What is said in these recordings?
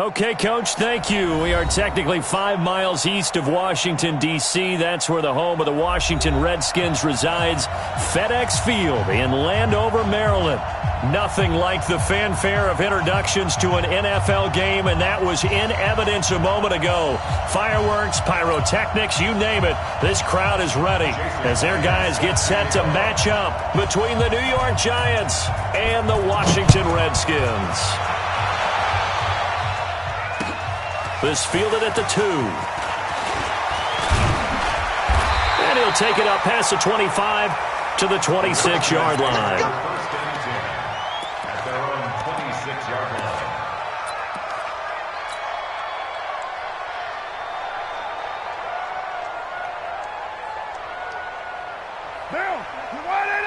Okay, Coach, thank you. We are technically 5 miles east of Washington, D.C. That's where the home of the Washington Redskins resides. FedEx Field in Landover, Maryland. Nothing like the fanfare of introductions to an NFL game, and that was in evidence a moment ago. Fireworks, pyrotechnics, you name it. This crowd is ready as their guys get set to match up between the New York Giants and the Washington Redskins. This fielded at the 2. And he'll take it up past the 25 to the 26-yard line. At their own 26-yard line. Bill, you want it?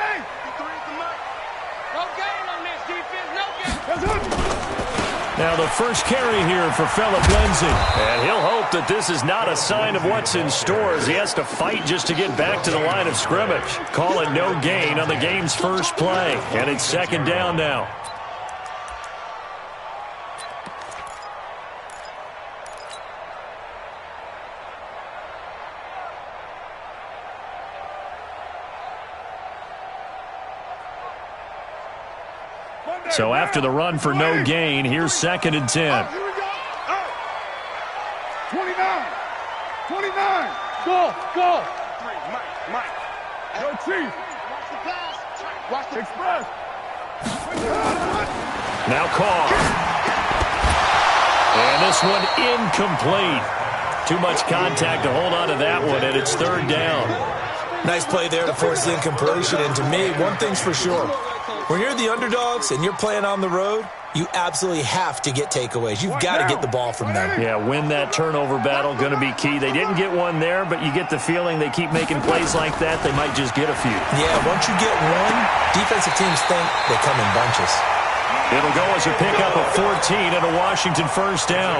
No gain on this defense, no gain. Now the first carry here for Phillip Lindsay. And he'll hope that this is not a sign of what's in store as he has to fight just to get back to the line of scrimmage. Call it no gain on the game's first play. And it's second down now. So after the run for no gain, here's second and 10. 29. 29. Go. Mike. Go, Chief. Watch the pass. Watch the Express. Now caught. And this one incomplete. Too much contact to hold on to that one, and it's third down. Nice play there to force the incompletion. And to me, one thing's for sure. When you're the underdogs and you're playing on the road, you absolutely have to get takeaways. You've got to get the ball from them. Yeah, win that turnover battle, going to be key. They didn't get one there, but you get the feeling they keep making plays like that, they might just get a few. Yeah, once you get one, defensive teams think they come in bunches. It'll go as a pickup of 14 and a Washington first down.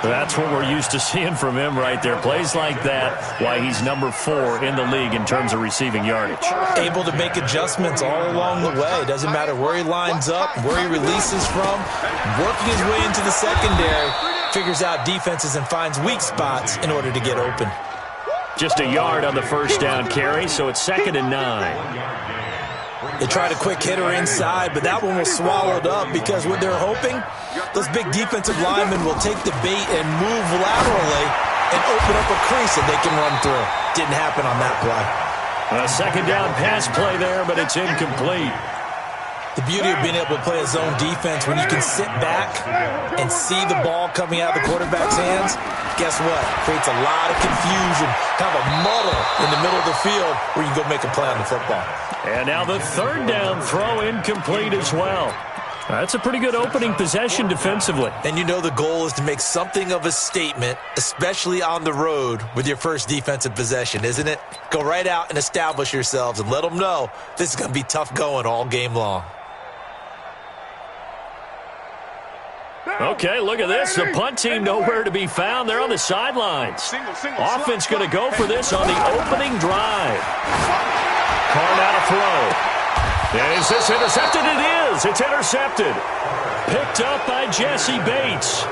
That's what we're used to seeing from him right there. Plays like that, why he's number 4 in the league in terms of receiving yardage. Able to make adjustments all along the way. Doesn't matter where he lines up, where he releases from. Working his way into the secondary, figures out defenses and finds weak spots in order to get open. Just a yard on the first down carry, so it's second and 9. They tried a quick hitter inside, but that one was swallowed up because what they're hoping, those big defensive linemen will take the bait and move laterally and open up a crease that they can run through. Didn't happen on that play. A second down pass play there, but it's incomplete. The beauty of being able to play a zone defense when you can sit back and see the ball coming out of the quarterback's hands, guess what? Creates a lot of confusion, kind of a muddle in the middle of the field where you can go make a play on the football. And now the third down throw incomplete as well. That's a pretty good opening possession defensively. And you know the goal is to make something of a statement, especially on the road with your first defensive possession, isn't it? Go right out and establish yourselves and let them know this is going to be tough going all game long. Okay, look at this. The punt team nowhere to be found. They're on the sidelines. Offense going to go for this on the opening drive. Card out a throw. Is this intercepted? It is. It's intercepted. Picked up by Jesse Bates.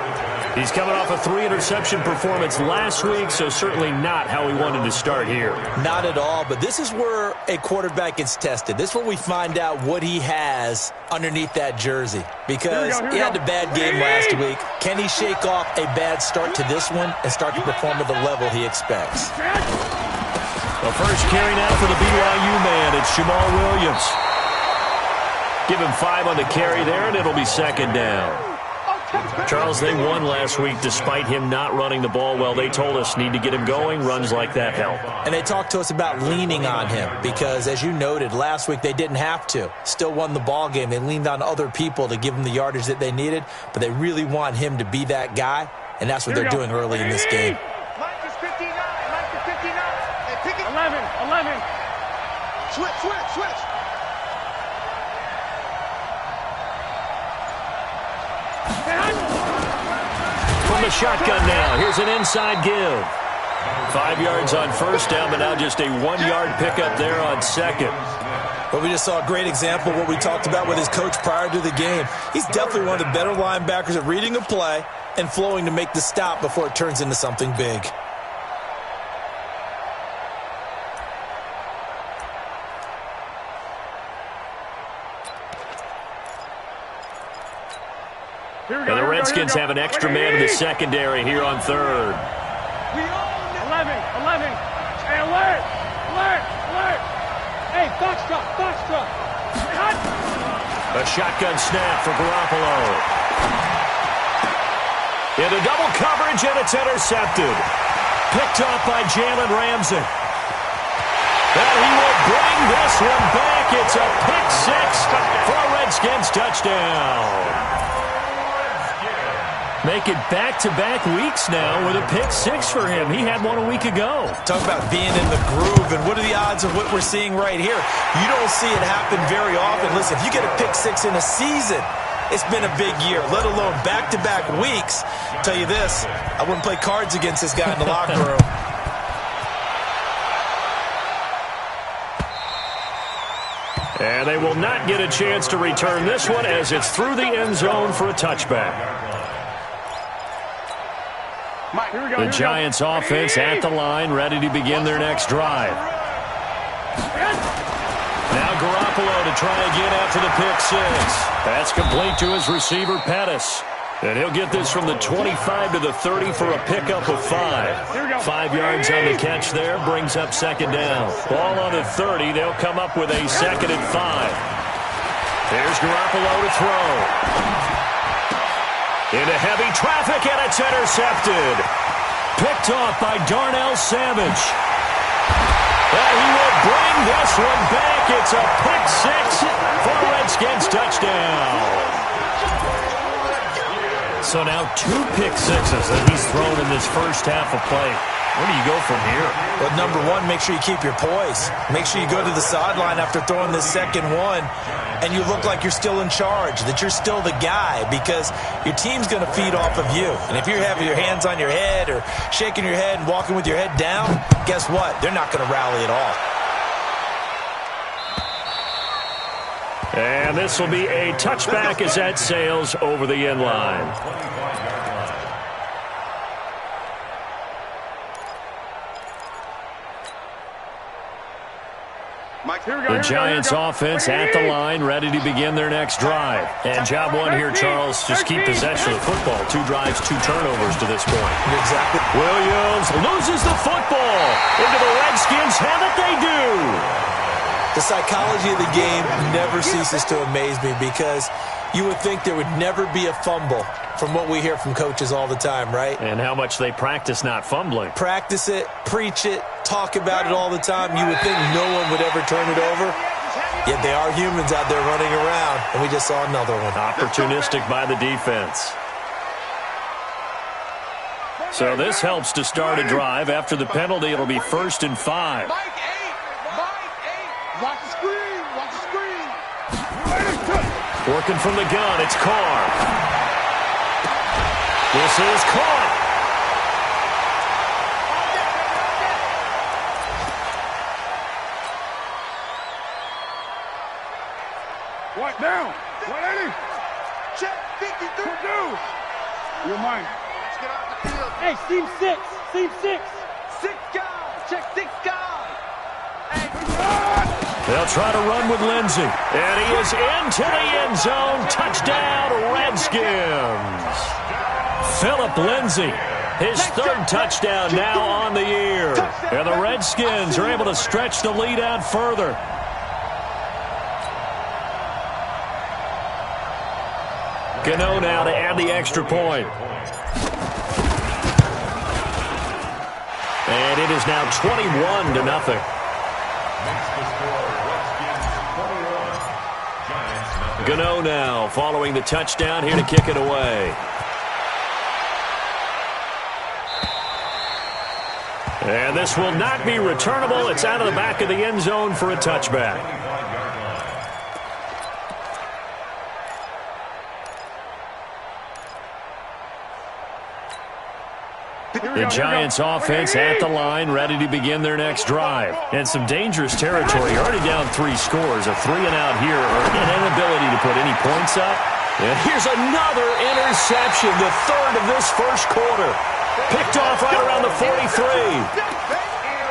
He's coming off a 3-interception performance last week, so certainly not how he wanted to start here. Not at all, but this is where a quarterback gets tested. This is where we find out what he has underneath that jersey. Because he had a bad game last week. Can he shake off a bad start to this one and start to perform at the level he expects? The first carry now for the BYU man. It's Jamal Williams. Give him 5 on the carry there, and it'll be second down. Charles, they won last week despite him not running the ball well. They told us need to get him going. Runs like that help. And they talked to us about leaning on him because, as you noted, last week they didn't have to. Still won the ball game. They leaned on other people to give them the yardage that they needed, but they really want him to be that guy, and that's what they're doing early in this game. Mike is 59. Mike is 59. Hey, pick it. 11. Switch. From the shotgun now, here's an inside give. 5 yards on first down, but now just a 1-yard pickup there on second. Well, we just saw a great example of what we talked about with his coach prior to the game. He's definitely one of the better linebackers at reading a play and flowing to make the stop before it turns into something big. And the Redskins have an extra man in the secondary here on third. 11. Hey, alert! Hey, foxtrot! Cut! A shotgun snap for Garoppolo. Into double coverage, and it's intercepted. Picked off by Jalen Ramsey. And he will bring this one back. It's a pick six for a Redskins touchdown. Make it back-to-back weeks now with a pick six for him. He had one a week ago. Talk about being in the groove, and what are the odds of what we're seeing right here? You don't see it happen very often. Listen, if you get a pick six in a season, it's been a big year, let alone back-to-back weeks. I'll tell you this, I wouldn't play cards against this guy in the locker room. And they will not get a chance to return this one as it's through the end zone for a touchback. The Giants offense at the line, ready to begin their next drive. Now Garoppolo to try again after the pick six. That's complete to his receiver, Pettis. And he'll get this from the 25 to the 30 for a pickup of 5. 5 yards on the catch there, brings up second down. Ball on the 30, they'll come up with a 2nd and 5. There's Garoppolo to throw. Into heavy traffic, and it's intercepted. Picked off by Darnell Savage. And he will bring this one back. It's a pick six for a Redskins touchdown. So now 2 pick sixes that he's thrown in this first half of play. Where do you go from here? Well, number one, make sure you keep your poise. Make sure you go to the sideline after throwing this second one, and you look like you're still in charge, that you're still the guy, because your team's going to feed off of you. And if you're having your hands on your head or shaking your head and walking with your head down, guess what? They're not going to rally at all. And this will be a touchback as that sails over the end line. The Giants offense at the line, ready to begin their next drive. And job one here, Charles, just keep possession of the football. 2 drives, 2 turnovers to this point. Exactly. Williams loses the football. Into the Redskins have it, they do. The psychology of the game never ceases to amaze me, because you would think there would never be a fumble from what we hear from coaches all the time, right? And how much they practice not fumbling. Practice it, preach it, talk about it all the time. You would think no one would ever turn it over. Yet they are humans out there running around, and we just saw another one. Opportunistic by the defense. So this helps to start a drive. After the penalty, it'll be 1st and 5. Watch the screen. Watch the screen. Working from the gun, it's Carr. This is Carr. What down? 180. Check 53. You're mine. Let's get off the field. Hey, seam 6. Seam 6. 6 guys. Check 6 guys. Hey. They'll try to run with Lindsey. And he is into the end zone. Touchdown, Redskins. Philip Lindsey, his 3rd touchdown now on the year. And the Redskins are able to stretch the lead out further. Gano now to add the extra point. And it is now 21-0. Gano now following the touchdown, here to kick it away. And this will not be returnable. It's out of the back of the end zone for a touchback. The Giants offense at the line, ready to begin their next drive. And some dangerous territory, already down 3 scores. A 3-and-out here, or an inability to put any points up. And here's another interception, the third of this first quarter. Picked off right around the 43.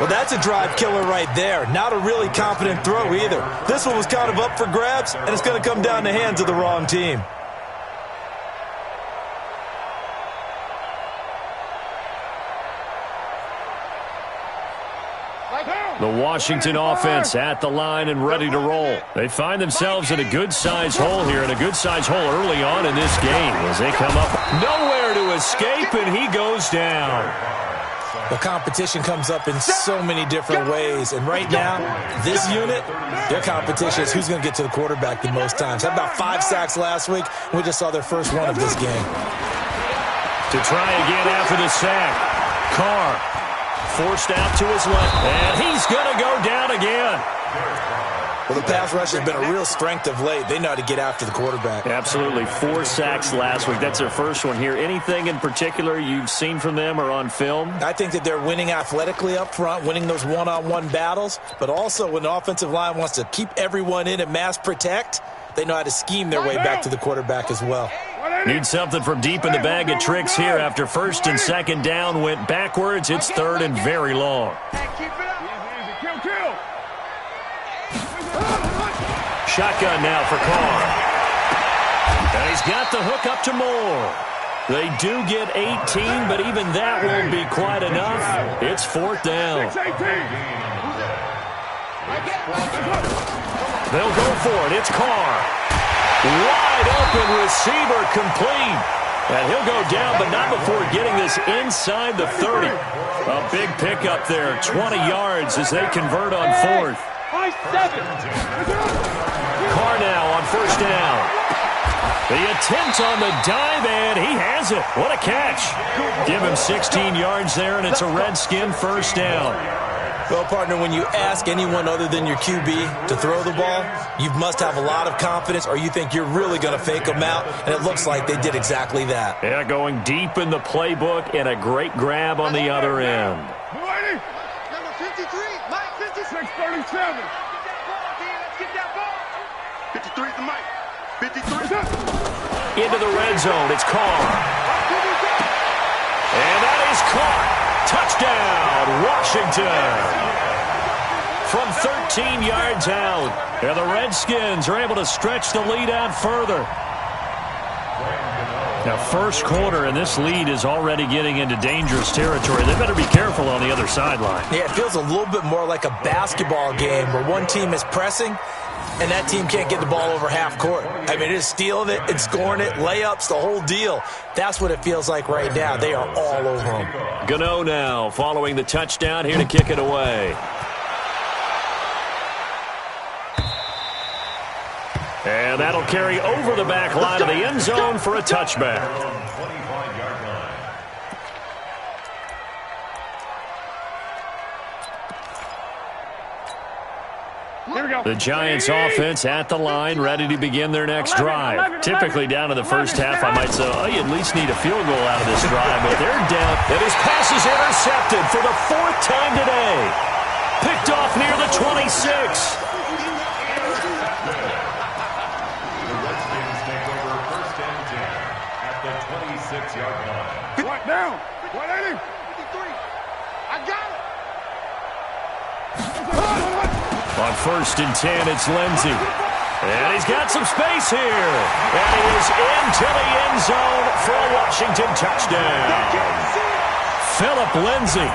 Well, that's a drive killer right there. Not a really confident throw either. This one was kind of up for grabs, and it's going to come down the hands of the wrong team. The Washington offense at the line and ready to roll. They find themselves in a good-sized hole here, and a good-sized hole early on in this game as they come up. Nowhere to escape, and he goes down. The competition comes up in so many different ways, and right now, this unit, their competition is who's going to get to the quarterback the most times. Had about 5 sacks last week, and we just saw their first one of this game. To try again after the sack, Carr. Forced out to his left, and he's going to go down again. Well, the pass rush has been a real strength of late. They know how to get after the quarterback. Absolutely. 4 sacks last week. That's their first one here. Anything in particular you've seen from them or on film? I think that they're winning athletically up front, winning those one-on-one battles, but also when the offensive line wants to keep everyone in and mass protect, they know how to scheme their way back to the quarterback as well. Need something from deep in the bag of tricks here. After first and second down went backwards, it's third and very long. Shotgun now for Carr. And he's got the hook up to Moore. They do get 18, but even that won't be quite enough. It's fourth down. They'll go for it. It's Carr. Wide open receiver complete. And he'll go down, but not before getting this inside the 30. A big pickup there, 20 yards as they convert on fourth. Carr now on first down. The attempt on the dive, and he has it. What a catch. Give him 16 yards there, and it's a Redskin first down. Well, partner, when you ask anyone other than your QB to throw the ball, you must have a lot of confidence, or you think you're really going to fake them out, and it looks like they did exactly that. Yeah, going deep in the playbook, and a great grab on the other end. Number 53, Mike, 56, 37. Get that ball. 53 to Mike. 53. Into the red zone, it's Carr. And that is caught. Touchdown, Washington. From 13 yards out. And the Redskins are able to stretch the lead out further. Now, first quarter, and this lead is already getting into dangerous territory. They better be careful on the other sideline. Yeah, it feels a little bit more like a basketball game where one team is pressing and that team can't get the ball over half court. I mean, it's stealing it, it's scoring it, layups, the whole deal. That's what it feels like right now. They are all over them. Gano now following the touchdown here to kick it away. And that'll carry over the back line of the end zone for a touchback. The Giants offense at the line, ready to begin their next drive. Typically down to the first half, I might say, oh, you at least need a field goal out of this drive, but they're down. And his pass is intercepted for the 4th time today. Picked off near the 26. The Redskins take over first and 10 at the 26-yard line. What now? 180. 53. I got it. On first and 10, it's Lindsey. And he's got some space here. And he is into the end zone for a Washington touchdown. Phillip Lindsey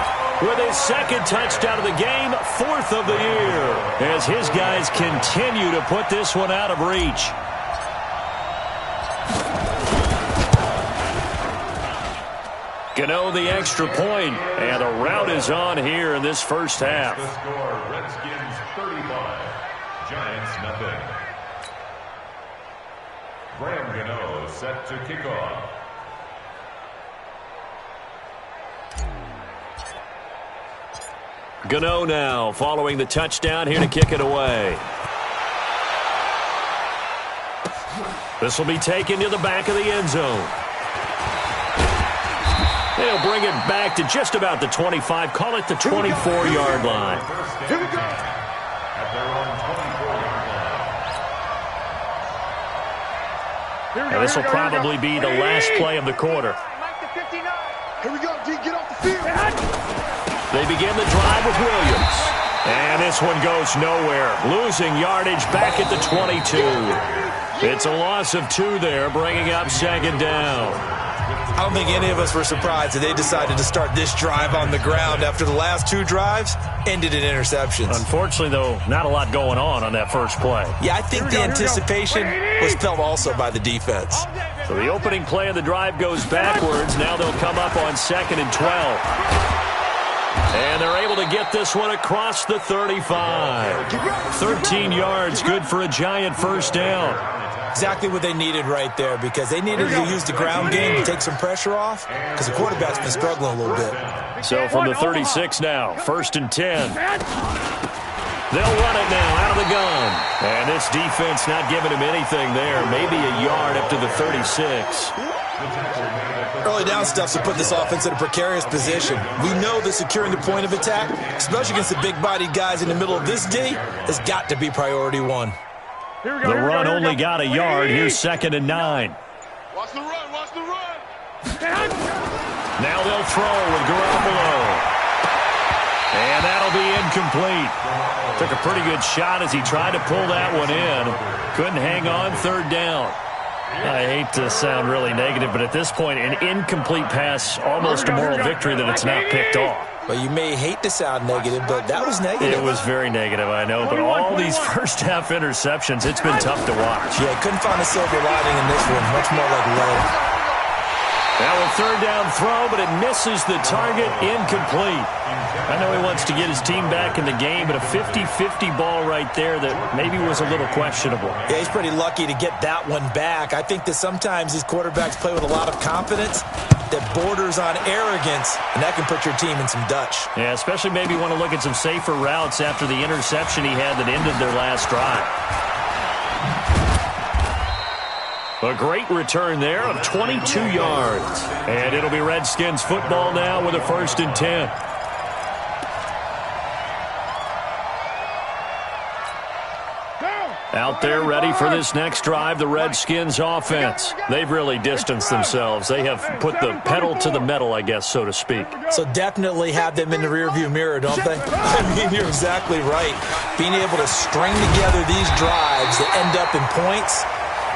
with his 2nd touchdown of the game, 4th of the year, as his guys continue to put this one out of reach. Gano the extra point, and the route is on here in this first half. The score, Redskins 35, Giants nothing. Graham Gano set to kick off. Gano now following the touchdown here to kick it away. This will be taken to the back of the end zone. They'll bring it back to just about the 25. Call it the 24-yard line. Here we go. At their own 24-yard And this will probably be the last play of the quarter. Here we go, D, get off the field. They begin the drive with Williams. And this one goes nowhere. Losing yardage back at the 22. It's a loss of 2 there, bringing up second down. I don't think any of us were surprised that they decided to start this drive on the ground after the last 2 drives ended in interceptions. Unfortunately, though, not a lot going on that first play. Yeah, I think the anticipation was felt also by the defense. So the opening play of the drive goes backwards. Now they'll come up on 2nd and 12. And they're able to get this one across the 35. 13 yards, good for a giant first down. Exactly what they needed right there, because they needed to use the ground game to take some pressure off, because the quarterback's been struggling a little bit. So from the 36 now, 1st and 10. They'll run it now out of the gun. And this defense not giving him anything there. Maybe a yard up to the 36. Early down stuff to put this offense in a precarious position. We know that securing the point of attack, especially against the big-bodied guys in the middle of this D, has got to be priority 1. The run only got a yard. Here's 2nd and 9. Watch the run, watch the run. Now they'll throw with Garoppolo. And that'll be incomplete. Took a pretty good shot as he tried to pull that one in. Couldn't hang on, 3rd down. I hate to sound really negative, but at this point, an incomplete pass, almost a moral victory that it's not picked off. Well, you may hate to sound negative, but that was negative. It was very negative, I know. But all these first-half interceptions, it's been tough to watch. Yeah, couldn't find a silver lining in this one. Much more like lead. Now a 3rd down throw, but it misses the target, incomplete. I know he wants to get his team back in the game, but a 50-50 ball right there that maybe was a little questionable. Yeah, he's pretty lucky to get that one back. I think that sometimes these quarterbacks play with a lot of confidence that borders on arrogance, and that can put your team in some Dutch. Yeah, especially maybe want to look at some safer routes after the interception he had that ended their last drive. A great return there of 22 yards. And it'll be Redskins football now with a 1st and 10. Out there ready for this next drive, the Redskins offense. They've really distanced themselves. They have put the pedal to the metal, I guess, so to speak. So definitely have them in the rearview mirror, don't they? I mean, you're exactly right. Being able to string together these drives that end up in points,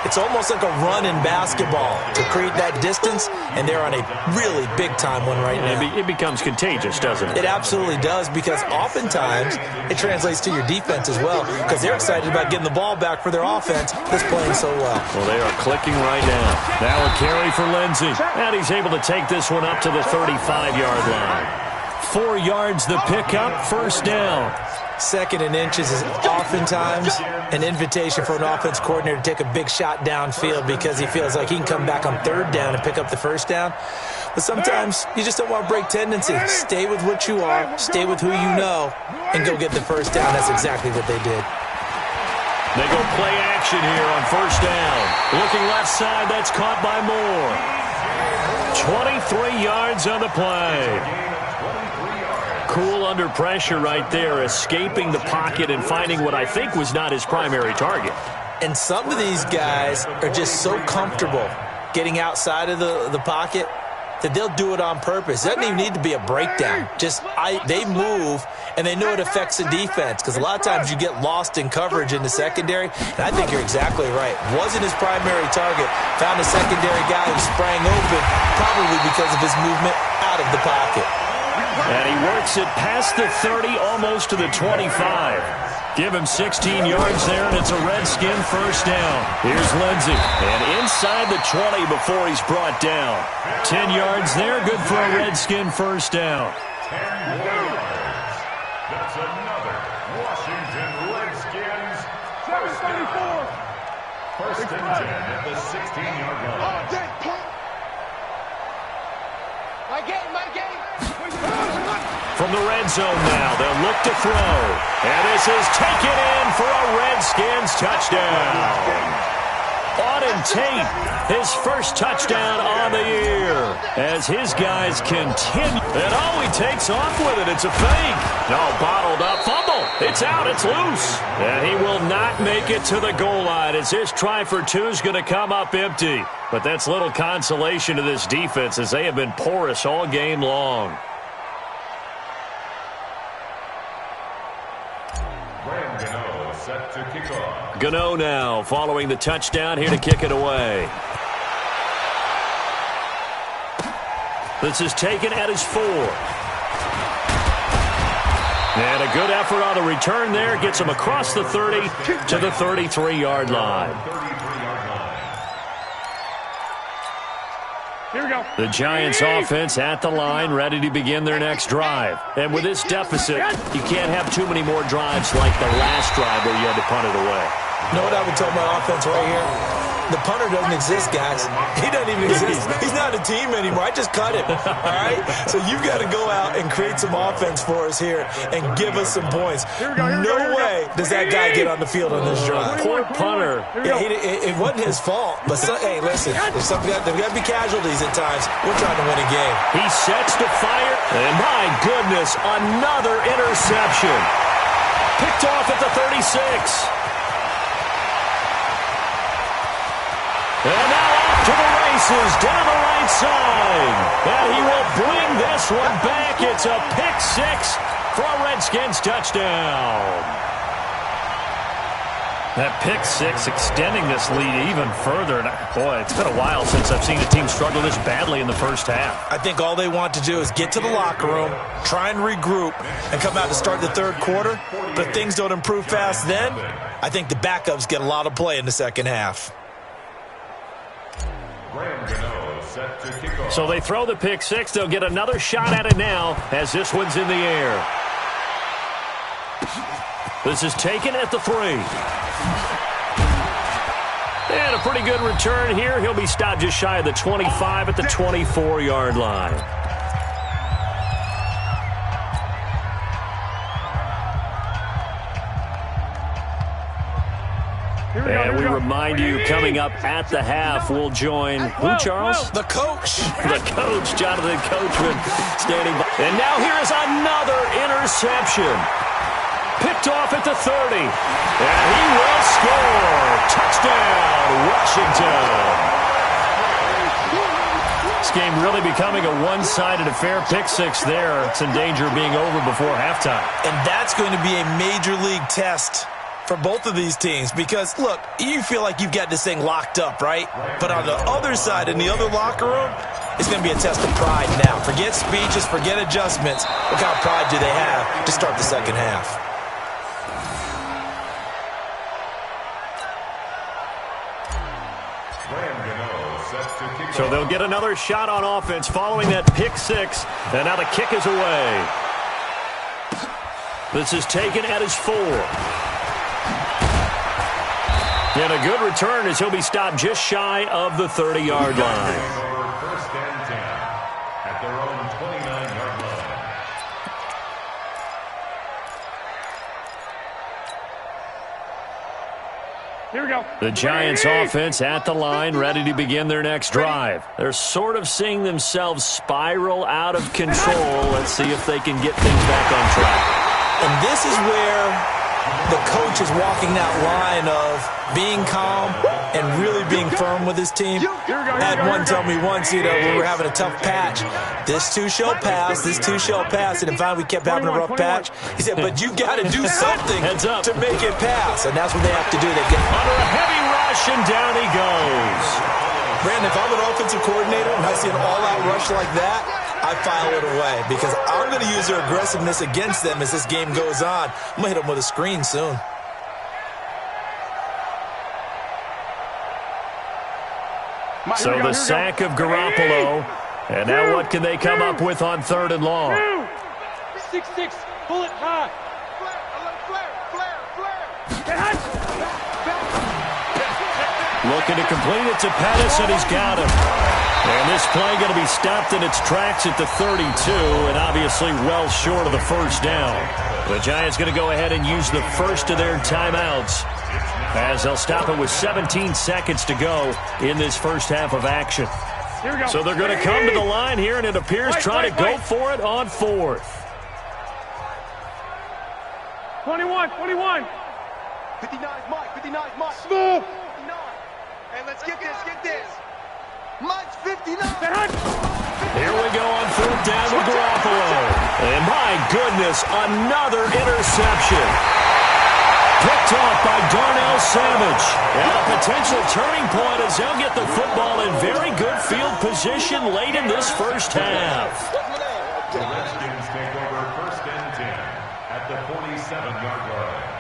it's almost like a run in basketball to create that distance, and they're on a really big-time one right now. It becomes contagious, doesn't it? It absolutely does, because oftentimes it translates to your defense as well, because they're excited about getting the ball back for their offense that's playing so well. Well, they are clicking right now. Now a carry for Lindsey, and he's able to take this one up to the 35-yard line. 4 yards the pickup, 1st down. 2nd and inches is oftentimes an invitation for an offense coordinator to take a big shot downfield because he feels like he can come back on 3rd down and pick up the 1st down. But sometimes you just don't want to break tendency. Stay with what you are, stay with who you know, and go get the 1st down. That's exactly what they did. They go play action here on 1st down. Looking left side, that's caught by Moore. 23 yards on the play. Cool under pressure right there, escaping the pocket and finding what I think was not his primary target. And some of these guys are just so comfortable getting outside of the pocket that they'll do it on purpose. It doesn't even need to be a breakdown. They move, and they know it affects the defense, because a lot of times you get lost in coverage in the secondary, and I think you're exactly right. Wasn't his primary target. Found a secondary guy who sprang open, probably because of his movement out of the pocket. And he works it past the 30, almost to the 25. Give him 16 yards there, and it's a Redskin 1st down. Here's Lindsey, and inside the 20 before he's brought down. 10 yards there, good for a Redskin 1st down. 10 yards. That's another Washington Redskins 1st down. 1st and 10 at the 16-yard line. From the red zone now, they'll look to throw. And this is taken in for a Redskins touchdown. Auden Tate, his first touchdown on the year. As his guys continue. And he takes off with it. It's a fake. No, bottled up. Fumble. It's out. It's loose. And he will not make it to the goal line as this try for two is going to come up empty. But that's little consolation to this defense as they have been porous all game long. Set to kick off. Gano now following the touchdown here to kick it away. This is taken at his 4. And a good effort on the return there. Gets him across the 30 to the 33-yard line. Here we go. The Giants offense at the line, ready to begin their next drive. And with this deficit, you can't have too many more drives like the last drive where you had to punt it away. You know what I would tell my offense right here? The punter doesn't exist, guys. He doesn't even exist. He's not a team anymore. I just cut him, all right? So you've got to go out and create some offense for us here and give us some points. No way does that guy get on the field on this drive. Poor punter. Yeah, it wasn't his fault. But, hey, listen, there's got to be casualties at times. We're trying to win a game. He sets to fire, and my goodness, another interception. Picked off at the 36. And now off to the races, down the right side. And he will bring this one back. It's a pick 6 for a Redskins touchdown. That pick 6 extending this lead even further. And boy, it's been a while since I've seen a team struggle this badly in the first half. I think all they want to do is get to the locker room, try and regroup, and come out to start the third quarter. But if things don't improve fast then, I think the backups get a lot of play in the second half. So they throw the pick 6. They'll get another shot at it now as this one's in the air. This is taken at the 3. And a pretty good return here. He'll be stopped just shy of the 25 at the 24-yard line. And we remind you, coming up at the half, we'll join who, Charles? The coach. The coach, Jonathan Coachman, standing by. And now here is another interception. Picked off at the 30. And he will score. Touchdown, Washington. This game really becoming a one-sided affair. Pick 6 there. It's in danger of being over before halftime. And that's going to be a major league test for both of these teams because, look, you feel like you've got this thing locked up, right? But on the other side, in the other locker room, it's going to be a test of pride now. Forget speeches, forget adjustments. What kind of pride do they have to start the second half? So they'll get another shot on offense following that pick 6. And now the kick is away. This is taken at his 4. And a good return as he'll be stopped just shy of the 30-yard line. First and 10 at their own 29-yard line. Here we go. The Giants offense at the line, ready to begin their next drive. They're sort of seeing themselves spiral out of control. Let's see if they can get things back on track. And this is where the coach is walking that line of being calm and really being firm with his team. I had one tell me once, we were having a tough patch. This too shall pass, this too shall pass. And finally we kept having a rough patch. He said, but you got to do something to make it pass. And that's what they have to do. They get under a heavy rush, and down he goes. Brandon, if I'm an offensive coordinator and I see an all-out rush like that, I file it away because I'm going to use their aggressiveness against them as this game goes on. I'm going to hit them with a screen soon. So the sack of Garoppolo. And now what can they come up with on 3rd and long? 6-6, pull it high. Looking to complete it to Pettis, and he's got him. And this play going to be stopped in its tracks at the 32, and obviously well short of the first down. The Giants going to go ahead and use the first of their timeouts as they'll stop it with 17 seconds to go in this first half of action. Here we go. So they're going to come to the line here, and it appears trying to go for it on fourth. 21. 59, Mike. 59, Mike. Small. 59. And let's get this. Mike's 59. Here we go on fourth down with Garoppolo. And my goodness, another interception. Picked off by Darnell Savage. And a potential turning point as they'll get the football in very good field position late in this first half. The Redskins take over first and 10 at the 47-yard line.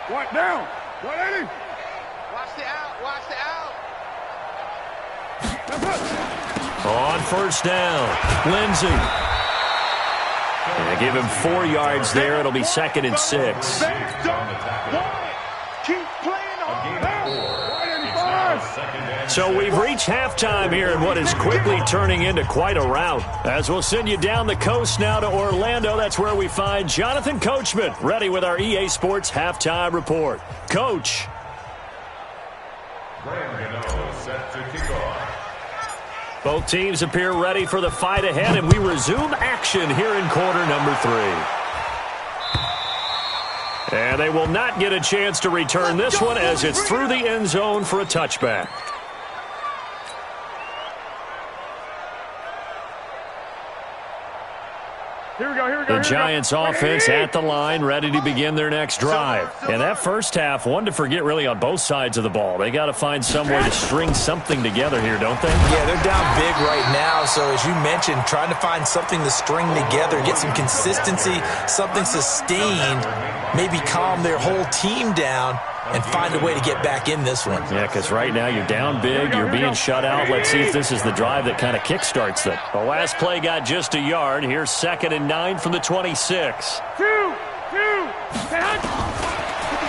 What down? 180. Watch the out. On first down, Lindsey. And give him 4 yards there. It'll be second and 6. Keep playing on. So we've reached halftime here in what is quickly turning into quite a rout. As we'll send you down the coast now to Orlando, that's where we find Jonathan Coachman, ready with our EA Sports Halftime Report. Coach. Set to kick off. Both teams appear ready for the fight ahead, and we resume action here in quarter number 3. And they will not get a chance to return this one as it's through the end zone for a touchback. The Giants offense at the line, ready to begin their next drive. And that first half, one to forget really on both sides of the ball. They got to find some way to string something together here, don't they? Yeah, they're down big right now. So as you mentioned, trying to find something to string together, get some consistency, something sustained, maybe calm their whole team down and find a way to get back in this one. Yeah, because right now you're down big, you're being shut out. Let's see if this is the drive that kind of kickstarts them. The last play got just a yard. Here's second and 9 from the 26.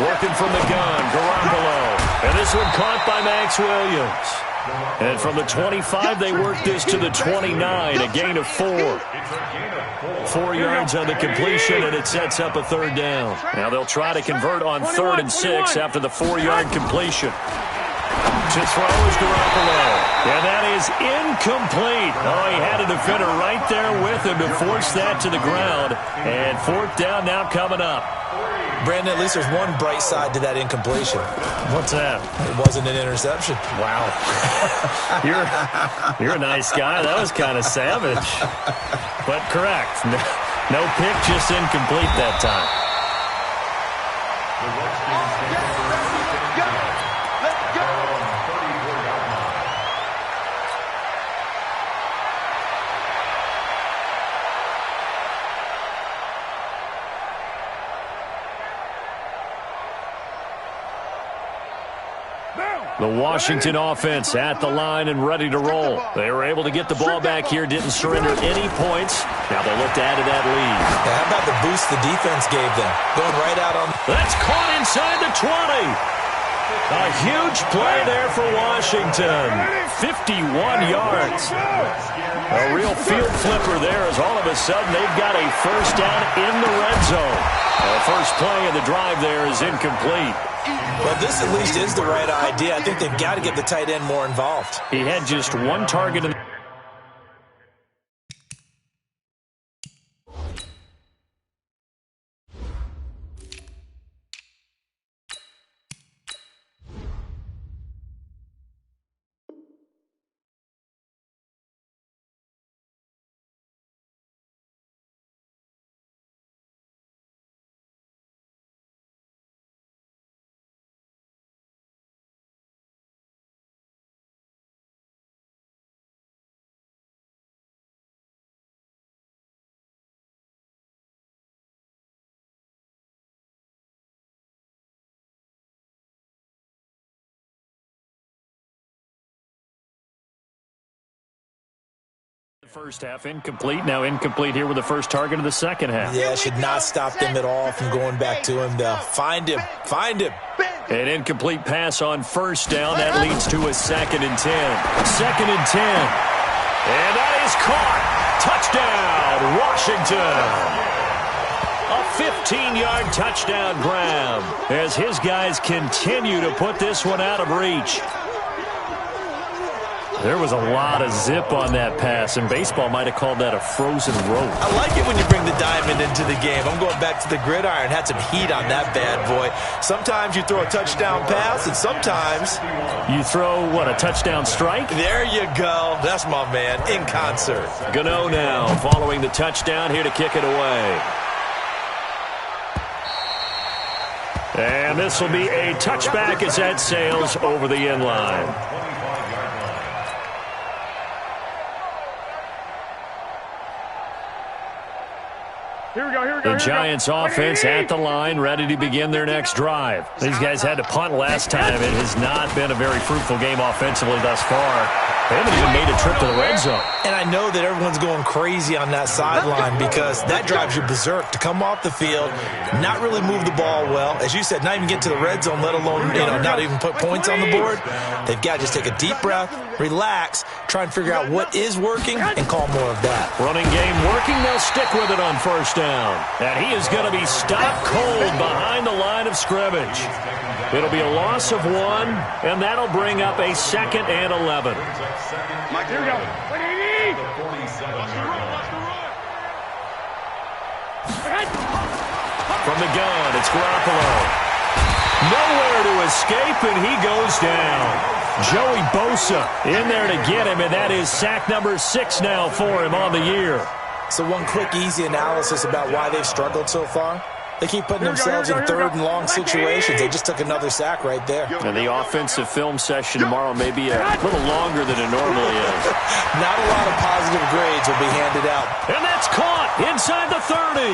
Working from the gun, Garoppolo. And this one caught by Max Williams. And from the 25, they work this to the 29, a gain of 4. 4 yards on the completion, and it sets up a third down. Now they'll try to convert on 3rd and 6 after the 4-yard completion. To throw is Garoppolo. And that is incomplete. Oh, he had a defender right there with him to force that to the ground. And 4th down now coming up. Brandon, at least there's one bright side to that incompletion. What's that? It wasn't an interception. Wow. You're a nice guy. That was kind of savage. But correct. No pick, just incomplete that time. The Redskins take over first and 10 at their own 34-yard line. The Washington offense at the line and ready to roll. They were able to get the ball back here, didn't surrender any points. Now they'll look to add to that lead. Yeah, how about the boost the defense gave them? Going right out on... That's caught inside the 20. A huge play there for Washington. 51 yards. A real field flipper there as all of a sudden they've got a first down in the red zone. The first play of the drive there is incomplete. Well, this at least is the right idea. I think they've got to get the tight end more involved. He had just one target in the first half. Incomplete. Now incomplete here with the first target of the second half. Yeah, should not stop them at all from going back to him. They'll find him. Find him. An incomplete pass on first down. That leads to a 2nd and 10. 2nd and 10. And that is caught. Touchdown, Washington. A 15-yard touchdown grab as his guys continue to put this one out of reach. There was a lot of zip on that pass, and baseball might have called that a frozen rope. I like it when you bring the diamond into the game. I'm going back to the gridiron. Had some heat on that bad boy. Sometimes you throw a touchdown pass, and sometimes you throw, what, a touchdown strike? There you go. That's my man, in concert. Gano now following the touchdown here to kick it away. And this will be a touchback as that sails over the end line. Here we go. The Giants offense at the line, ready to begin their next drive. These guys had to punt last time. It has not been a very fruitful game offensively thus far. They haven't even made a trip to the red zone. And I know that everyone's going crazy on that sideline because that drives you berserk to come off the field, not really move the ball well. As you said, not even get to the red zone, let alone, not even put points on the board. They've got to just take a deep breath, relax, try and figure out what is working, and call more of that. Running game working. They'll stick with it on first down. And he is going to be stopped cold behind the line of scrimmage. It'll be a loss of 1, and that'll bring up a 2nd and 11. Mike, here we go. From the gun, it's Garoppolo. Nowhere to escape, and he goes down. Joey Bosa in there to get him, and that is sack number 6 now for him on the year. So one quick, easy analysis about why they've struggled so far. They keep putting themselves in third and long situations. They just took another sack right there. And the offensive film session tomorrow may be a little longer than it normally is. Not a lot of positive grades will be handed out. And that's caught inside the 30.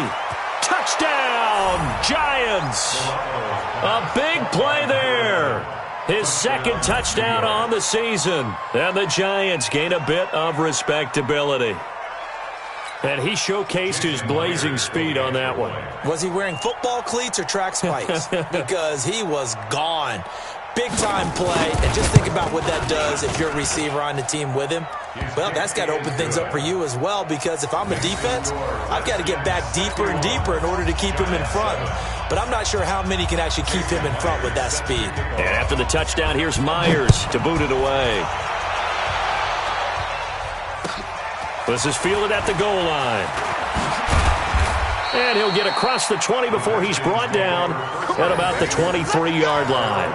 Touchdown, Giants. A big play there. His 2nd touchdown on the season. And the Giants gain a bit of respectability. And he showcased his blazing speed on that one. Was he wearing football cleats or track spikes? Because he was gone. Big-time play. And just think about what that does if you're a receiver on the team with him. Well, that's got to open things up for you as well, because if I'm a defense, I've got to get back deeper and deeper in order to keep him in front. But I'm not sure how many can actually keep him in front with that speed. And after the touchdown, here's Myers to boot it away. This is fielded at the goal line. And he'll get across the 20 before he's brought down at about the 23-yard line.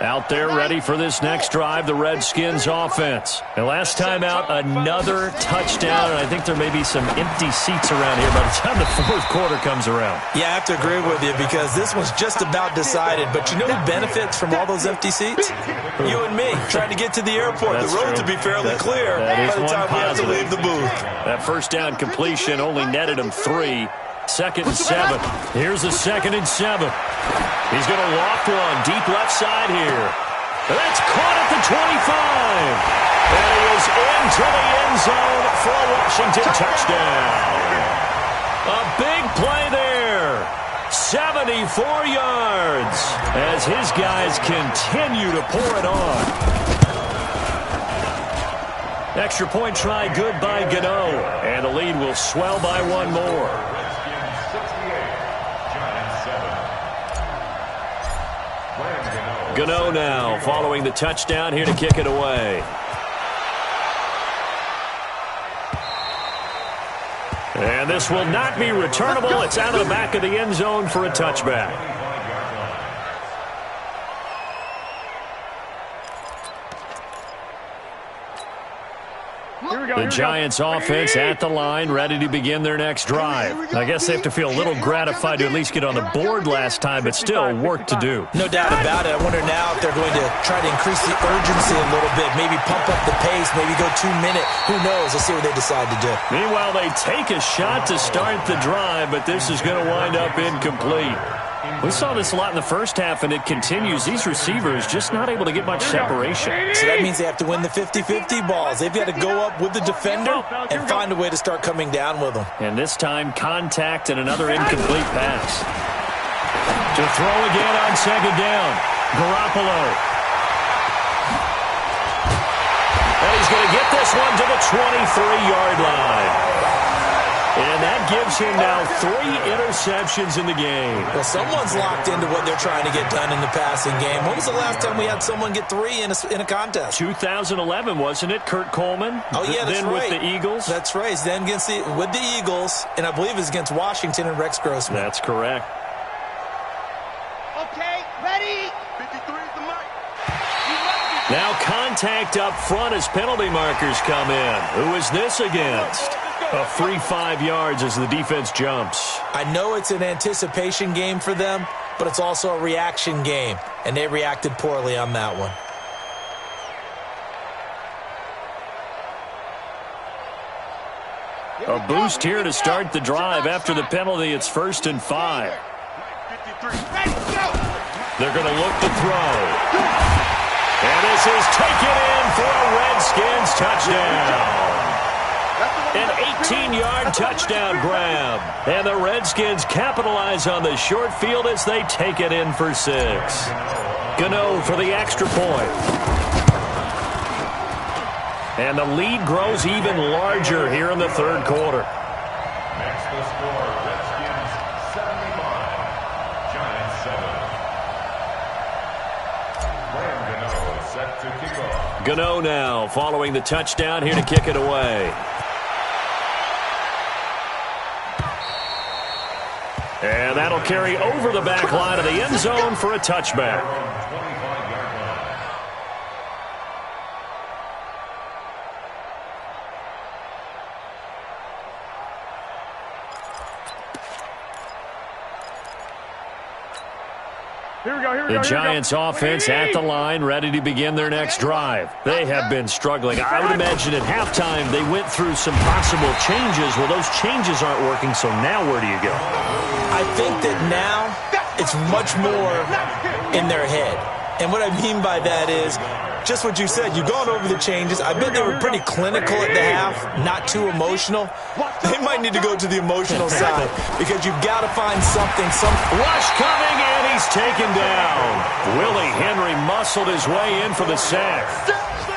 Out there ready for this next drive, the Redskins offense. And last time out, another touchdown, and I think there may be some empty seats around here by the time the 4th quarter comes around. Yeah, I have to agree with you because this one's just about decided. But you know who benefits from all those empty seats? You and me, trying to get to the airport. That's the road true. to be fairly clear that by the time we have to leave the booth. That first down completion only netted him 3. 2nd and 7. Here's a 2nd and 7. He's going to loft one deep left side here. That's caught at the 25. And he is into the end zone for a Washington touchdown. A big play there. 74 yards as his guys continue to pour it on. Extra point try good by Gano. And the lead will swell by 1 more. Gano now following the touchdown here to kick it away. And this will not be returnable. It's out of the back of the end zone for a touchback. The Giants offense at the line, ready to begin their next drive. I guess they have to feel a little gratified to at least get on the board last time, but still work to do. No doubt about it. I wonder now if they're going to try to increase the urgency a little bit, maybe pump up the pace, maybe go 2 minute. Who knows? Let's see what they decide to do. Meanwhile, they take a shot to start the drive, but this is going to wind up incomplete. We saw this a lot in the first half, and it continues. These receivers just not able to get much separation. So that means they have to win the 50-50 balls. They've got to go up with the defender and find a way to start coming down with them. And this time, contact and another incomplete pass. To throw again on second down. Garoppolo. And he's going to get this one to the 23-yard line. And that gives him now 3 interceptions in the game. Well, someone's locked into what they're trying to get done in the passing game. When was the last time we had someone get 3 in a contest? 2011, wasn't it? Kurt Coleman? Oh, yeah, that's then right. With the Eagles? That's right. Then with the Eagles, and I believe it's against Washington and Rex Grossman. That's correct. Okay, ready. 53's the mic. Now contact up front as penalty markers come in. Who is this against? A free 5 yards as the defense jumps. I know it's an anticipation game for them, but it's also a reaction game, and they reacted poorly on that one. A boost here to start the drive. After the penalty, it's 1st and 5. They're going to look to throw. And this is taken in for a Redskins touchdown. An 18-yard touchdown grab. And the Redskins capitalize on the short field as they take it in for 6. Gano for the extra point. And the lead grows even larger here in the third quarter. Next the score, Redskins 75, Giants 7. Graham Gano set to kick off. Gano now following the touchdown here to kick it away. And that'll carry over the back line of the end zone for a touchback. The Giants offense at the line, ready to begin their next drive. They have been struggling. I would imagine at halftime they went through some possible changes. Well, those changes aren't working, so now where do you go? I think that now it's much more in their head. And what I mean by that is just what you said. You've gone over the changes. I bet they were pretty clinical at the half, not too emotional. They might need to go to the emotional side because you've got to find something. Rush coming, and he's taken down. Willie Henry muscled his way in for the sack.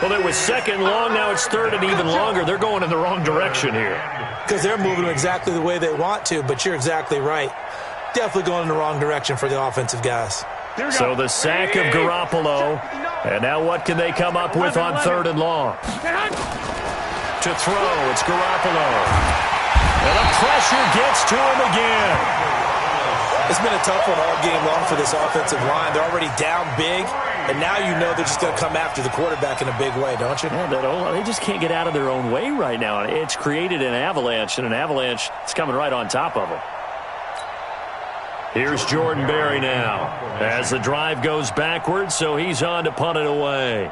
Well, it was second long. Now it's third and even longer. They're going in the wrong direction here. Because they're moving exactly the way they want to, but you're exactly right. Definitely going in the wrong direction for the offensive guys. So the sack of Garoppolo. And now what can they come up with on third and long? To throw, it's Garoppolo. And the pressure gets to him again. It's been a tough one all game long for this offensive line. They're already down big, and now you know they're just going to come after the quarterback in a big way, don't you? Yeah, they just can't get out of their own way right now. It's created an avalanche, and an avalanche is coming right on top of them. Here's Jordan Berry now as the drive goes backwards, so he's on to punt it away.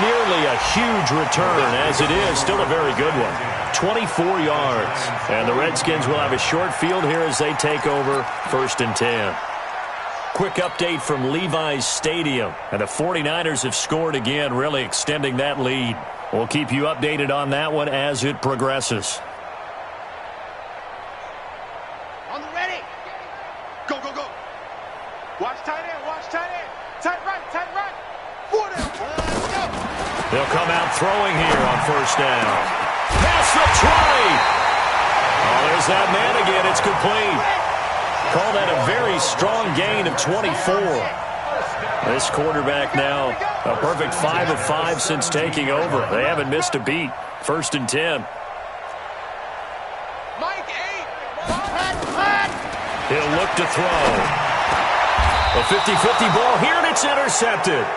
Nearly a huge return, as it is still a very good one. 24 yards. And the Redskins will have a short field here as they take over 1st and 10. Quick update from Levi's Stadium. And the 49ers have scored again, really extending that lead. We'll keep you updated on that one as it progresses. On the ready. Go, go, go. Watch tight end, watch tight end. Tight right, tight right. 4 down. Let's go. They'll come out throwing here on 1st down. Pass the 20. Oh, there's that man again. It's complete. Call that a very strong gain of 24. This quarterback now a perfect 5 of 5 since taking over. They haven't missed a beat. 1st and 10. Mike 8. He'll look to throw. A 50-50 ball here, and it's intercepted.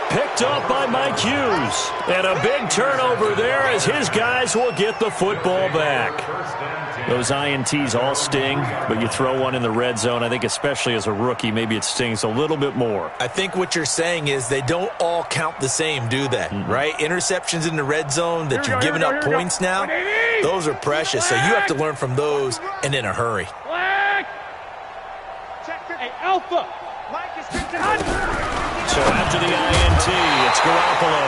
Picked up by Mike Hughes. And a big turnover there as his guys will get the football back. Those INTs all sting, but you throw one in the red zone, I think especially as a rookie, maybe it stings a little bit more. I think what you're saying is they don't all count the same, do they? Right? Interceptions in the red zone that you're giving up points now, those are precious. So you have to learn from those and in a hurry. Hey, Alpha. Mike is 50. So after the INT, it's Garoppolo.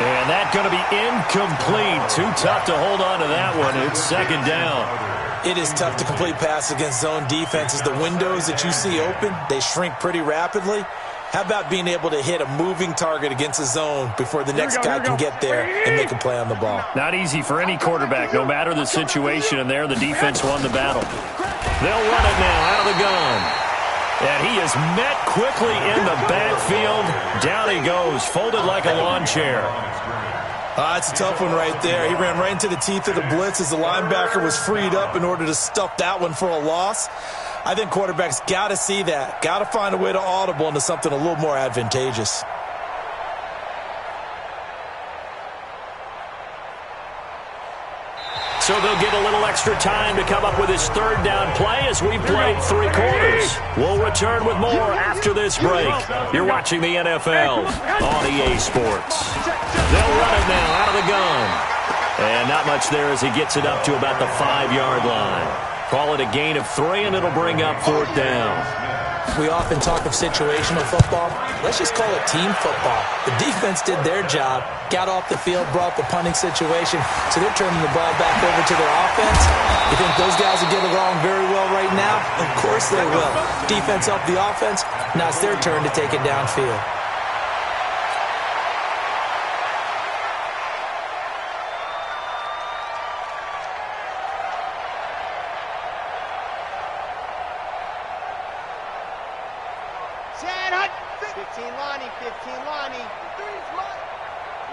And that's going to be incomplete. Too tough to hold on to that one. It's second down. It is tough to complete pass against zone defenses. The windows that you see open, they shrink pretty rapidly. How about being able to hit a moving target against a zone before the next guy can get there and make a play on the ball? Not easy for any quarterback, no matter the situation. And there, the defense won the battle. They'll run it now out of the gun. And he is met quickly in the backfield. Down he goes, folded like a lawn chair. It's a tough one right there. He ran right into the teeth of the blitz as the linebacker was freed up in order to stuff that one for a loss. I think quarterbacks got to see that. Got to find a way to audible into something a little more advantageous. So they'll get a little extra time to come up with his third down play as we've played 3 quarters. We'll return with more after this break. You're watching the NFL on EA Sports. They'll run it now out of the gun. And not much there as he gets it up to about the 5-yard line. Call it a gain of 3, and it'll bring up 4th down. We often talk of situational football. Let's just call it team football. The defense did their job, got off the field, brought the punting situation, so they're turning the ball back over to their offense. You think those guys will get along very well right now? Of course they will. Defense helped the offense. Now it's their turn to take it downfield.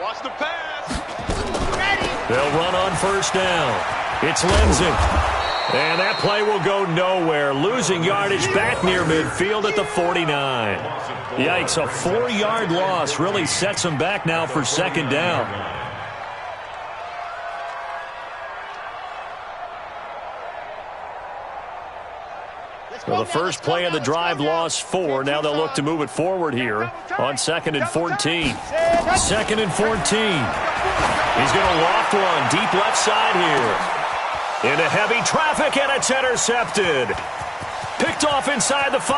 Watch the pass. They'll run on 1st down. It's Lindsay. And that play will go nowhere. Losing yardage back near midfield at the 49. Yikes, a 4-yard loss really sets them back now for 2nd down. Well, the first play of the drive lost 4. Now they'll look to move it forward here on 2nd and 14. 2nd and 14. He's going to loft one deep left side here. Into heavy traffic, and it's intercepted. Picked off inside the 5.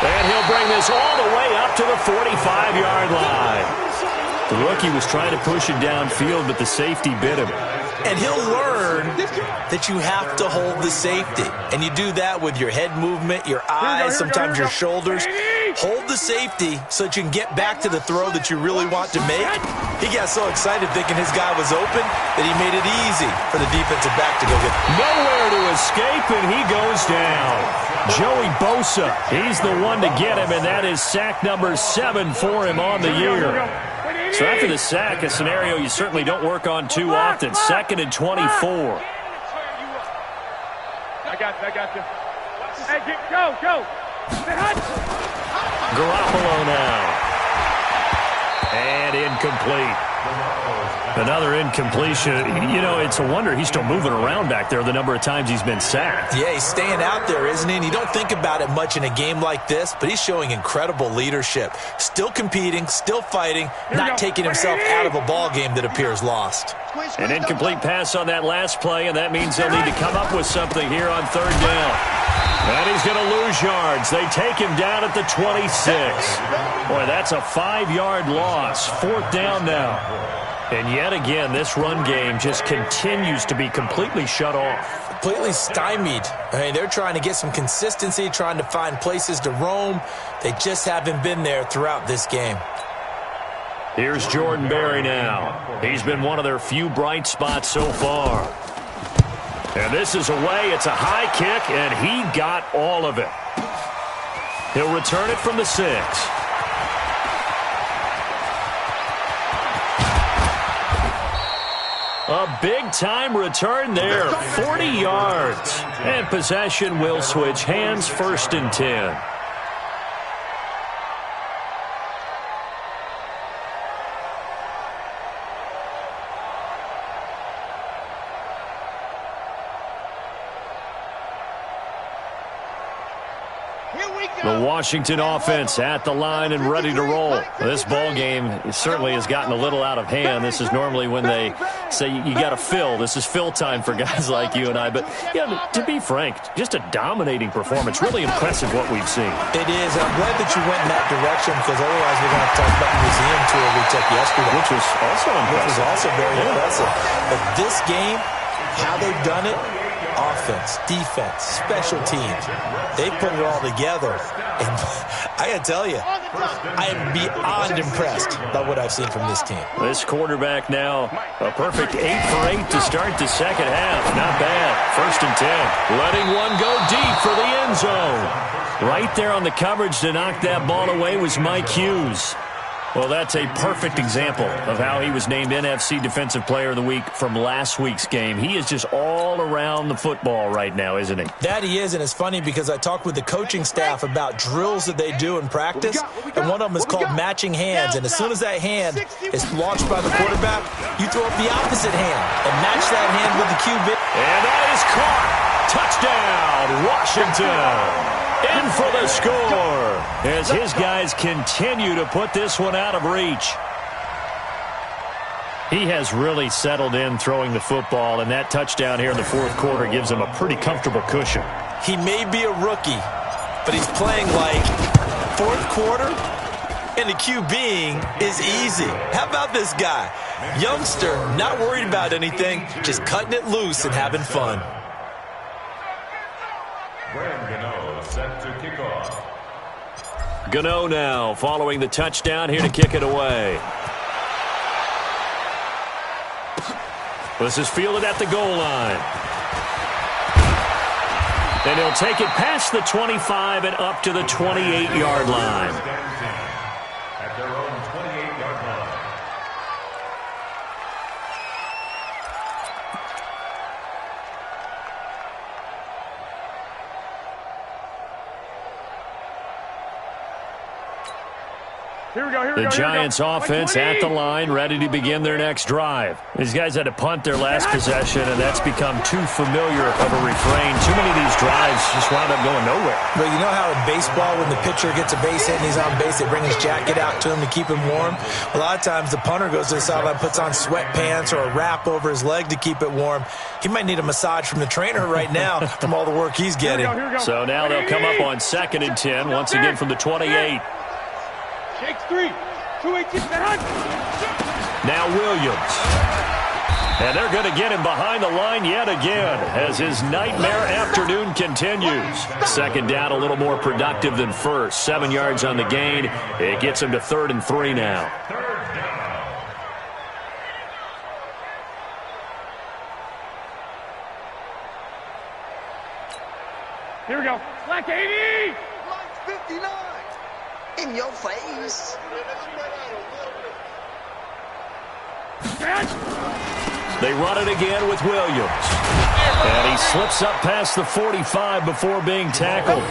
And he'll bring this all the way up to the 45-yard line. The rookie was trying to push it downfield, but the safety bit him. And he'll learn that you have to hold the safety. And you do that with your head movement, your eyes, sometimes your shoulders. Hold the safety so that you can get back to the throw that you really want to make. He got so excited thinking his guy was open that he made it easy for the defensive back to go get him. Nowhere to escape, and he goes down. Joey Bosa, he's the one to get him, and that is sack number 7 for him on the year. So after the sack, a scenario you certainly don't work on too often. 2nd and 24. I got you. Hey, go. Garoppolo now. And incomplete. Another incompletion. You know, it's a wonder he's still moving around back there the number of times he's been sacked. Yeah, he's staying out there, isn't he? And you don't think about it much in a game like this, but he's showing incredible leadership. Still competing, still fighting, not taking himself out of a ball game that appears lost. An incomplete pass on that last play, and that means they'll need to come up with something here on 3rd down. And he's going to lose yards. They take him down at the 26. Boy, that's a 5-yard loss. 4th down now. And yet again, this run game just continues to be completely shut off. Completely stymied. I mean, they're trying to get some consistency, trying to find places to roam. They just haven't been there throughout this game. Here's Jordan Berry now. He's been one of their few bright spots so far. And this is away. It's a high kick, and he got all of it. He'll return it from the 6. A big-time return there, 40 yards. And possession will switch hands, 1st and 10. Here The Washington offense at the line and ready to roll. This ball game certainly has gotten a little out of hand. This is normally when they say you got to fill. This is fill time for guys like you and I. But, yeah, to be frank, just a dominating performance. Really impressive what we've seen. It is. I'm glad that you went in that direction because otherwise we're going to talk about the museum tour we took yesterday. Which was also impressive. Which was also very impressive. But this game, how they've done it, offense, defense, special teams, they put it all together. And I got to tell you, I am beyond impressed by what I've seen from this team. This quarterback now, a perfect 8 for 8 to start the second half. Not bad. 1st and 10. Letting one go deep for the end zone. Right there on the coverage to knock that ball away was Mike Hughes. Well, that's a perfect example of how he was named NFC Defensive Player of the Week from last week's game. He is just all around the football right now, isn't he? That he is, and it's funny because I talked with the coaching staff about drills that they do in practice, and one of them is called matching hands. And as soon as that hand is launched by the quarterback, you throw up the opposite hand and match that hand with the QB. And that is caught. Touchdown, Washington. In for the score as his guys continue to put this one out of reach. He has really settled in throwing the football, and that touchdown here in the 4th quarter gives him a pretty comfortable cushion. He may be a rookie, but he's playing like 4th quarter, and the QBing is easy. How about this guy? Youngster, not worried about anything, just cutting it loose and having fun. Set to kick off. Gano now following the touchdown here to kick it away. This is fielded at the goal line. And he'll take it past the 25 and up to the 28-yard line. At their own 28-yard line. The Giants offense at the line, ready to begin their next drive. These guys had to punt their last possession, and that's become too familiar of a refrain. Too many of these drives just wound up going nowhere. But you know how in baseball, when the pitcher gets a base hit and he's on base, they bring his jacket out to him to keep him warm? A lot of times the punter goes to the sideline, puts on sweatpants or a wrap over his leg to keep it warm. He might need a massage from the trainer right now from all the work he's getting. So now they'll come up on 2nd and 10, once again from the 28. Shakes 3. 2-18. Now Williams. And they're going to get him behind the line yet again as his nightmare afternoon continues. 2nd down, a little more productive than 1st. 7 yards on the gain. It gets him to 3rd and 3 now. Here we go. Black 80. Line 59. In your face. They run it again with Williams. And he slips up past the 45 before being tackled.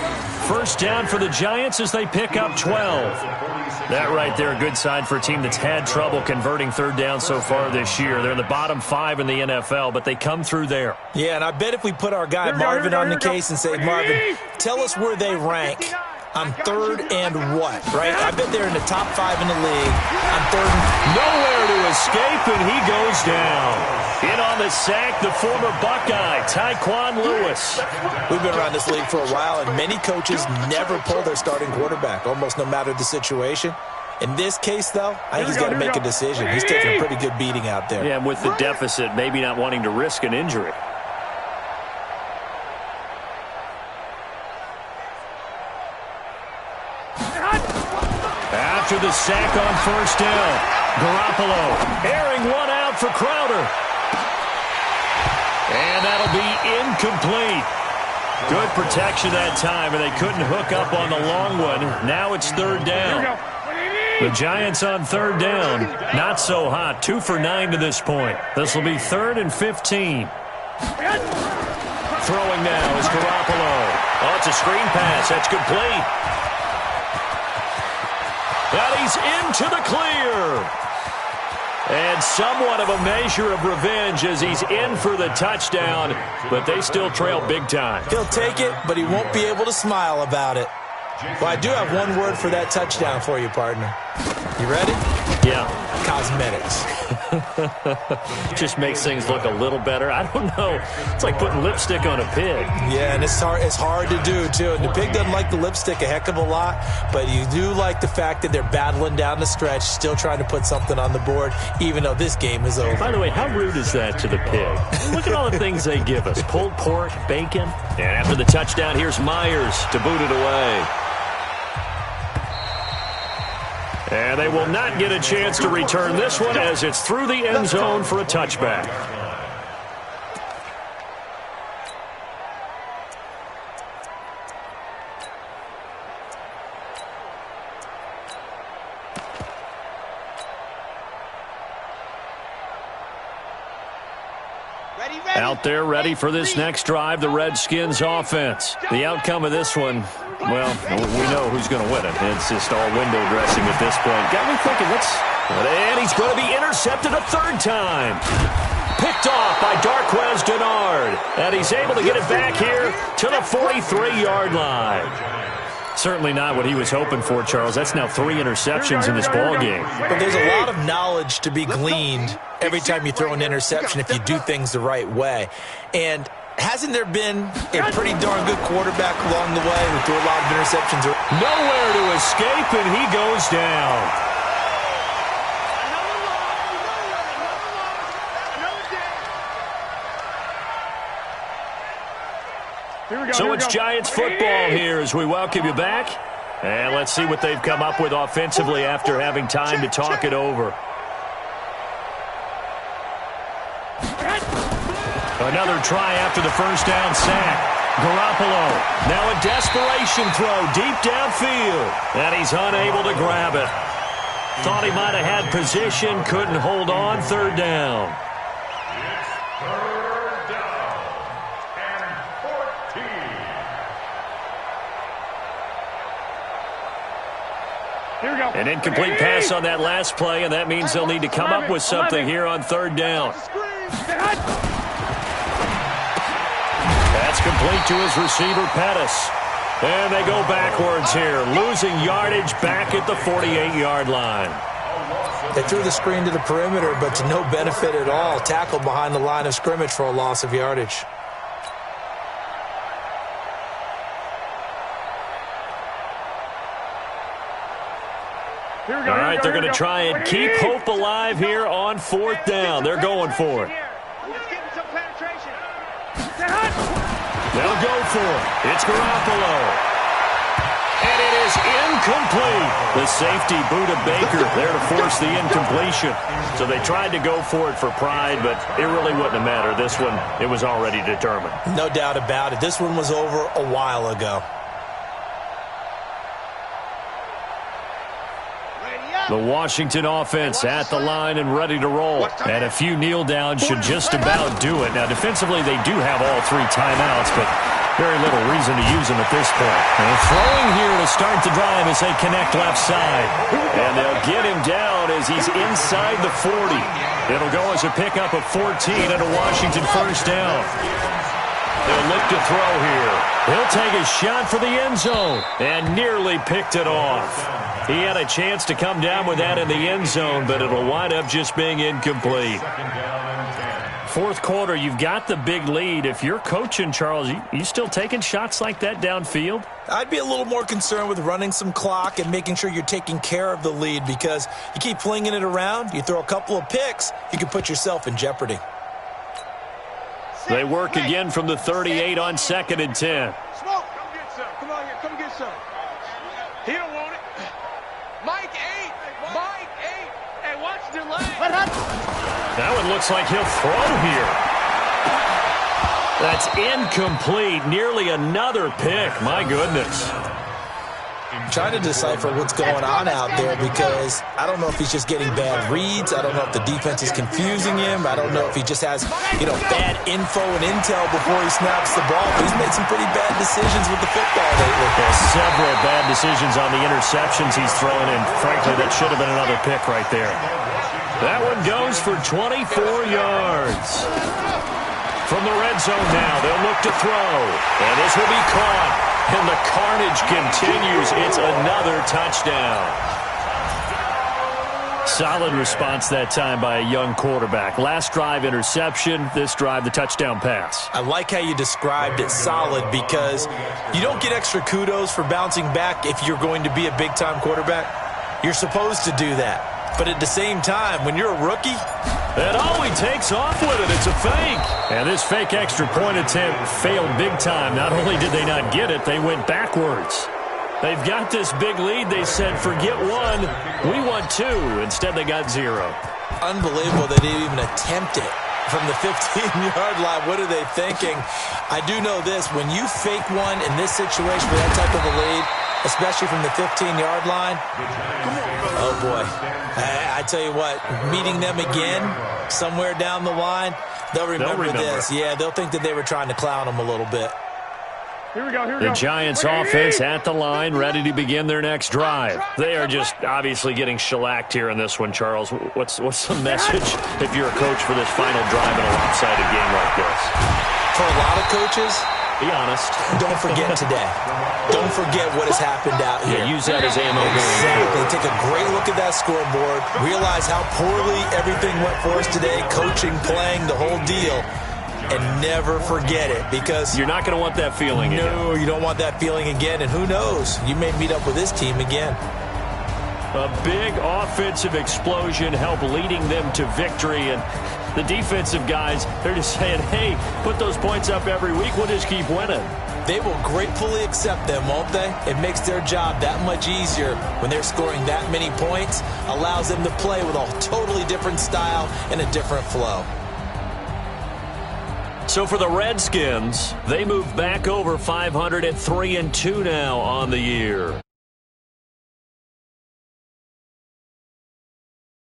1st down for the Giants as they pick up 12. That right there, a good sign for a team that's had trouble converting 3rd down so far this year. They're in the bottom 5 in the NFL, but they come through there. Yeah, and I bet if we put our guy Marvin on the case and say, Marvin, tell us where they rank on 3rd and what, right? I bet they're in the top 5 in the league on 3rd and nowhere to escape, and he goes down. In on the sack, the former Buckeye, Tyquan Lewis. We've been around this league for a while, and many coaches never pull their starting quarterback, almost no matter the situation. In this case, though, I think he's got to make a decision. He's taking a pretty good beating out there. Yeah, and with the deficit, maybe not wanting to risk an injury. After the sack on 1st down, Garoppolo airing one out for Crowder. And that'll be incomplete. Good protection that time, and they couldn't hook up on the long one. Now it's 3rd down. The Giants on 3rd down. Not so hot. 2 for 9 to this point. This will be 3rd and 15. Throwing now is Garoppolo. Oh, it's a screen pass. That's complete. And he's into the clear. And somewhat of a measure of revenge as he's in for the touchdown, but they still trail big time. He'll take it, but he won't be able to smile about it. Well, I do have one word for that touchdown for you, partner. You ready? Yeah. Cosmetics. Just makes things look a little better. I don't know. It's like putting lipstick on a pig. Yeah, and it's hard to do, too. And the pig doesn't like the lipstick a heck of a lot, but you do like the fact that they're battling down the stretch, still trying to put something on the board, even though this game is over. By the way, how rude is that to the pig? Look at all the things they give us. Pulled pork, bacon. And after the touchdown, here's Myers to boot it away. And they will not get a chance to return this one as it's through the end zone for a touchback. Out there ready for this next drive, the Redskins offense. The outcome of this one, well, we know who's going to win it. It's just all window dressing at this point. Got me thinking, and he's going to be intercepted a third time. Picked off by Darquez Denard. And he's able to get it back here to the 43-yard line. Certainly not what he was hoping for, Charles. That's now 3 interceptions in this ball game. But there's a lot of knowledge to be gleaned every time you throw an interception if you do things the right way. And hasn't there been a pretty darn good quarterback along the way who threw a lot of interceptions? Nowhere to escape, and he goes down. So it's Giants football here as we welcome you back. And let's see what they've come up with offensively after having time to talk it over. Another try after the first down sack. Garoppolo, now a desperation throw deep downfield. And he's unable to grab it. Thought he might have had position, couldn't hold on, third down. An incomplete pass on that last play, and that means they'll need to come up with something here on third down. That's complete to his receiver, Pettis. And they go backwards here, losing yardage back at the 48-yard line. They threw the screen to the perimeter, but to no benefit at all. Tackled behind the line of scrimmage for a loss of yardage. All right, they're going to try and keep hope alive here on fourth down. They're going for it. They'll go for it. It's Garoppolo. And it is incomplete. The safety, Buda Baker, there to force the incompletion. So they tried to go for it for pride, but it really wouldn't have mattered. This one, it was already determined. No doubt about it. This one was over a while ago. The Washington offense at the line and ready to roll. And a few kneel downs should just about do it. Now, defensively, they do have all 3 timeouts, but very little reason to use them at this point. And throwing here to start the drive as they connect left side. And they'll get him down as he's inside the 40. It'll go as a pickup of 14 and a Washington first down. They'll look to throw here. He'll take a shot for the end zone and nearly picked it off. He had a chance to come down with that in the end zone, but it'll wind up just being incomplete. Fourth quarter, you've got the big lead. If you're coaching, Charles, you still taking shots like that downfield? I'd be a little more concerned with running some clock and making sure you're taking care of the lead, because you keep flinging it around, you throw a couple of picks, you can put yourself in jeopardy. They work again from the 38 on 2nd and 10. Smoke, come get some. Come on here, come get some. He don't want it. Mike 8. Mike 8. And watch the line. That one looks like he'll throw here. That's incomplete. Nearly another pick. My goodness. I'm trying to decipher what's going on out there, because I don't know if he's just getting bad reads. I don't know if the defense is confusing him. I don't know if he just has, bad info and intel before he snaps the ball. But he's made some pretty bad decisions with the football lately. There's several bad decisions on the interceptions he's thrown, and frankly, that should have been another pick right there. That one goes for 24 yards. From the red zone now, they'll look to throw. And this will be caught. And the carnage continues. It's another touchdown. Solid response that time by a young quarterback. Last drive, interception. This drive, the touchdown pass. I like how you described it, solid, because you don't get extra kudos for bouncing back if you're going to be a big-time quarterback. You're supposed to do that. But at the same time, when you're a rookie, and he takes off with it. It's a fake. And this fake extra point attempt failed big time. Not only did they not get it, they went backwards. They've got this big lead. They said, forget one, we want two. Instead, they got zero. Unbelievable they didn't even attempt it from the 15-yard line. What are they thinking? I do know this. When you fake one in this situation with that type of a lead, especially from the 15-yard line, oh, boy. I tell you what, meeting them again somewhere down the line, they'll remember this. Yeah, they'll think that they were trying to clown them a little bit. Here we go. The Giants offense at the line, ready to begin their next drive. They are just obviously getting shellacked here in this one, Charles. What's the message if you're a coach for this final drive in a lopsided game like this? For a lot of coaches, be honest. Don't forget today. Don't forget what has happened out here. Yeah, use that as ammo. Exactly. Take a great look at that scoreboard. Realize how poorly everything went for us today. Coaching, playing, the whole deal. And never forget it, because you're not going to want that feeling again. No, you don't want that feeling again. And who knows? You may meet up with this team again. A big offensive explosion helped leading them to victory. And the defensive guys, they're just saying, hey, put those points up every week. We'll just keep winning. They will gratefully accept them, won't they? It makes their job that much easier when they're scoring that many points. Allows them to play with a totally different style and a different flow. So for the Redskins, they move back over 500 at 3-2 now on the year.